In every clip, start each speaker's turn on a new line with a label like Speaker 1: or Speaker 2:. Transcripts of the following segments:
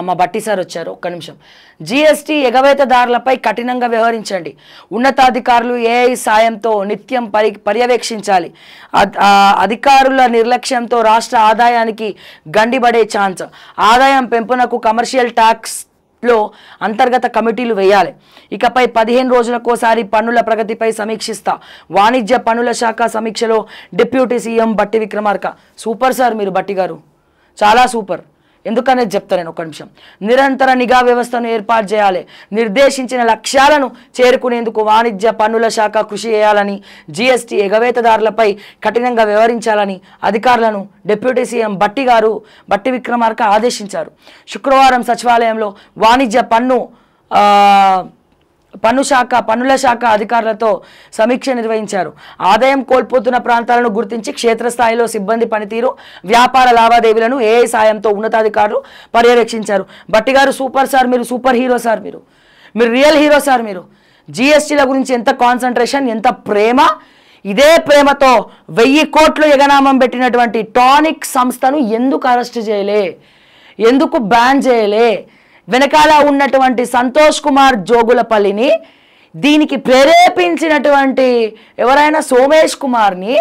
Speaker 1: మా బట్టి సార్ వచ్చారు, ఒక్క నిమిషం. జీఎస్టీ ఎగవేతదారులపై కఠినంగా వ్యవహరించండి. ఉన్నతాధికారులు ఏఐ సాయంతో నిత్యం పర్యవేక్షించాలి. అధికారుల నిర్లక్ష్యంతో రాష్ట్ర ఆదాయానికి గండిపడే ఛాన్స్. ఆదాయం పెంపునకు కమర్షియల్ ట్యాక్స్ లో అంతర్గత కమిటీలు వేయాలి. ఇకపై 15 రోజులకోసారి పన్నుల ప్రగతిపై సమీక్షిస్తా. వాణిజ్య పన్నుల శాఖ సమీక్షలో డిప్యూటీ సీఎం బట్టి విక్రమార్క. సూపర్ సార్, మీరు బట్టి గారు చాలా సూపర్. ఎందుకనేది చెప్తా నేను, ఒక నిమిషం. నిరంతర నిఘా వ్యవస్థను ఏర్పాటు చేయాలి. నిర్దేశించిన లక్ష్యాలను చేరుకునేందుకు వాణిజ్య పన్నుల శాఖ కృషి చేయాలని, జీఎస్టీ ఎగవేతదారులపై కఠినంగా వ్యవహరించాలని అధికారులను డిప్యూటీ సీఎం బట్టి విక్రమార్క ఆదేశించారు. శుక్రవారం సచివాలయంలో వాణిజ్య పన్నుల శాఖ అధికారులతో సమీక్ష నిర్వహించారు. ఆదాయం కోల్పోతున్న ప్రాంతాలను గుర్తించి క్షేత్రస్థాయిలో సిబ్బంది పనితీరు, వ్యాపార లావాదేవీలను ఏఐ సాయంతో ఉన్నతాధికారులు పర్యవేక్షించారు. బట్టి గారు సూపర్ సార్, మీరు సూపర్ హీరో సార్, మీరు రియల్ హీరో సార్. మీరు జీఎస్టీల గురించి ఎంత కాన్సన్ట్రేషన్, ఎంత ప్రేమ. ఇదే ప్రేమతో 1000 కోట్లు ఎగనామం పెట్టినటువంటి టానిక్ సంస్థను ఎందుకు అరెస్ట్ చేయలే, ఎందుకు బ్యాన్ చేయలే? వెనకాల ఉన్నటువంటి సంతోష్ కుమార్ జోగులపల్లిని, దీనికి ప్రేరేపించినటువంటి ఎవరైనా సోమేష్ కుమార్ని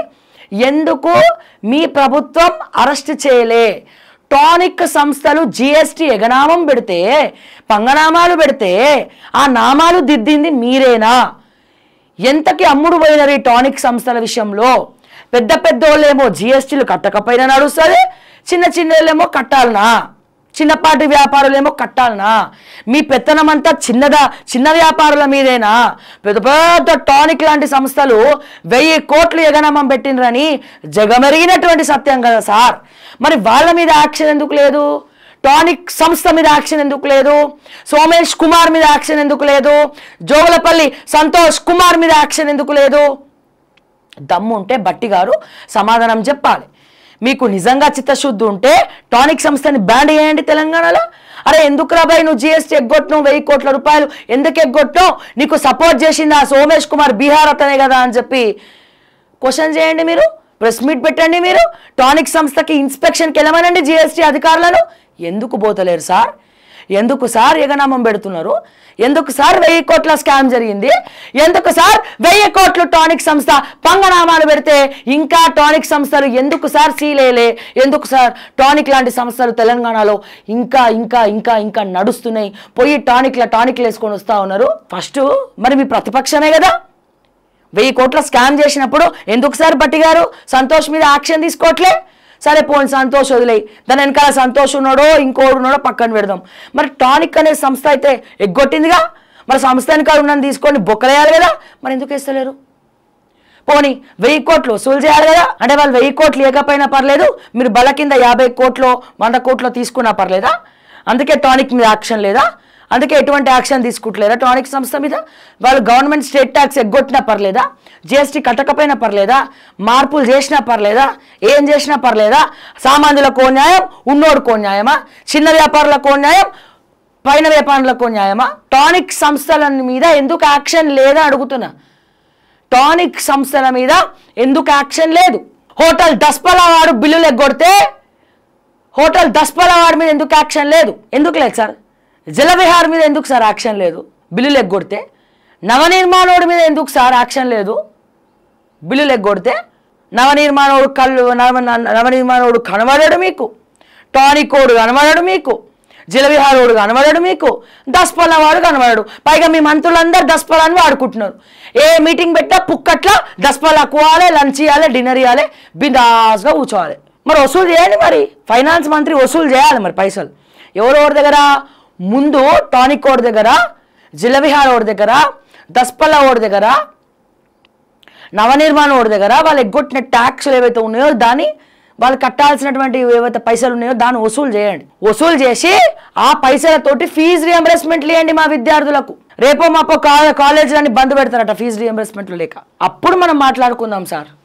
Speaker 1: ఎందుకు మీ ప్రభుత్వం అరెస్ట్ చేయలే? టానిక్ సంస్థలు జీఎస్టీ ఎగనామం పెడితే, పంగనామాలు పెడితే ఆ నామాలు దిద్దింది మీరేనా? ఎంతకి అమ్ముడు పోయినారు ఈ టానిక్ సంస్థల విషయంలో? పెద్దోళ్ళేమో జీఎస్టీలు కట్టకపోయినా నడుస్తుంది, చిన్నోళ్ళేమో కట్టాలనా? చిన్నపాటి వ్యాపారులేమో కట్టాలనా? మీ పెత్తనమంతా చిన్న వ్యాపారుల మీదేనా? పెద్ద టానిక్ లాంటి సంస్థలు 1000 కోట్లు ఎగనామం పెట్టినరని జగమెరిగినటువంటి సత్యం కదా సార్. మరి వాళ్ళ మీద యాక్షన్ ఎందుకు లేదు? టానిక్ సంస్థ మీద యాక్షన్ ఎందుకు లేదు? సోమేష్ కుమార్ మీద యాక్షన్ ఎందుకు లేదు? జోగులపల్లి సంతోష్ కుమార్ మీద యాక్షన్ ఎందుకు లేదు? దమ్ము ఉంటే బట్టి గారు సమాధానం చెప్పాలి. మీకు నిజంగా చిత్తశుద్ధి ఉంటే టానిక్ సంస్థని బ్యాన్ చేయండి తెలంగాణలో. అరే ఎందుకు రాబాయ్ నువ్వు జీఎస్టీ ఎగ్గొట్టినావు, 1000 కోట్ల రూపాయలు ఎందుకు ఎగ్గొట్టినావు? నీకు సపోర్ట్ చేసింది ఆ సోమేష్ కుమార్ బీహార్ అతనే కదా అని చెప్పి క్వశ్చన్ చేయండి. మీరు ప్రెస్ మీట్ పెట్టండి. మీరు టానిక్ సంస్థకి ఇన్స్పెక్షన్కి వెళ్ళమనండి జీఎస్టీ అధికారులను. ఎందుకు పోతలేరు సార్? ఎందుకు సార్ ఎగనామం పెడుతున్నారు? ఎందుకు సార్ 1000 కోట్ల స్కామ్ జరిగింది? ఎందుకు సార్ 1000 కోట్లు టానిక్ సంస్థ పంగనామాలు పెడితే ఇంకా టానిక్ సంస్థలు ఎందుకు సార్ సీలేలే? ఎందుకు సార్ టానిక్ లాంటి సంస్థలు తెలంగాణలో ఇంకా ఇంకా ఇంకా ఇంకా నడుస్తున్నాయి? పోయి టానిక్లు వేసుకొని వస్తూ ఉన్నారు. ఫస్ట్ మరి మీ ప్రతిపక్షమే కదా 1000 కోట్ల స్కామ్ చేసినప్పుడు ఎందుకు సార్ బట్టి గారు సంతోష్ మీద యాక్షన్ తీసుకోవట్లే? సరే పోనీ సంతోష్ వదిలేయి, దాని వెనకాల సంతోష్ ఉన్నాడో ఇంకోడు ఉన్నాడో పక్కన పెడదాం. మరి టానిక్ అనే సంస్థ అయితే ఎగ్గొట్టిందిగా, మరి సంస్థ వెనకాల ఉన్నది తీసుకొని బొక్కలేయాలి కదా, మరి ఎందుకు వేస్తలేరు? పోనీ 1000 కోట్లు వసూలు చేయాలి కదా. అంటే వాళ్ళు 1000 కోట్లు ఇవ్వకపోయినా పర్లేదు, మీరు బల కింద 50 కోట్లు 100 కోట్లు తీసుకున్నా పర్లేదా? అందుకే టానిక్ మీద యాక్షన్ లేదా? అందుకే ఎటువంటి యాక్షన్ తీసుకుంటలేరా టానిక్ సంస్థ మీద? వాళ్ళు గవర్నమెంట్ స్టేట్ ట్యాక్స్ ఎగ్గొట్టినా పర్లేదా? జీఎస్టీ కట్టకపోయినా పర్లేదా? మార్పులు చేసినా పర్లేదా? ఏం చేసినా పర్లేదా? సామాన్యులకు న్యాయం, ఉన్నోడుకో న్యాయమా? చిన్న వ్యాపారులకు న్యాయం, పైన వ్యాపారులకు న్యాయమా? టానిక్ సంస్థల మీద ఎందుకు యాక్షన్ లేదా అడుగుతున్నా. టానిక్ సంస్థల మీద ఎందుకు యాక్షన్ లేదు? హోటల్ దస్పలా వాడు బిల్లులు ఎగ్గొడితే హోటల్ దస్పలా వాడి మీద ఎందుకు యాక్షన్ లేదు? ఎందుకు లేదు సార్? జలవిహార్ మీద ఎందుకు సార్ యాక్షన్ లేదు బిల్లులు ఎగ్గొడితే? నవనిర్మాణోడి మీద ఎందుకు సార్ యాక్షన్ లేదు బిల్లులు ఎగ్గొడితే? నవనిర్మాణోడు కనబడడు మీకు, టానికోడు కనబడడు మీకు, జలవిహారోడు కనబడడు మీకు, దస్పల్లా వాడు కనబడడు. పైగా మీ మంత్రులందరూ దస్పలాన్ని వాడుకుంటున్నారు. ఏ మీటింగ్ పెట్టా పుక్కట్లా దస్పల్లా కూవాలి, లంచ్ ఇవ్వాలి, డిన్నర్ ఇవ్వాలి, బిందాస్గా కూర్చోవాలి. మరి వసూలు చేయండి. మరి ఫైనాన్స్ మంత్రి వసూలు చేయాలి మరి పైసలు. ఎవరెవరి దగ్గర? ముందు టానిక్ ఓడి దగ్గర, జలవిహార్ ఓడి దగ్గర, దస్పల్లా ఓడి దగ్గర, నవనిర్మాణ ఓడి దగ్గర వాళ్ళు ఎగ్గొట్టిన ట్యాక్స్లు ఏవైతే ఉన్నాయో దాన్ని వాళ్ళు కట్టాల్సినటువంటి ఏవైతే పైసలు ఉన్నాయో దాన్ని వసూలు చేయండి. వసూలు చేసి ఆ పైసలతోటి ఫీజు రియంబర్స్మెంట్లు ఇవ్వండి మా విద్యార్థులకు. రేపో మాపో కాలేజీలన్నీ బంద్ పెడతారట ఫీజు రియంబర్స్మెంట్లు లేక. అప్పుడు మనం మాట్లాడుకుందాం సార్.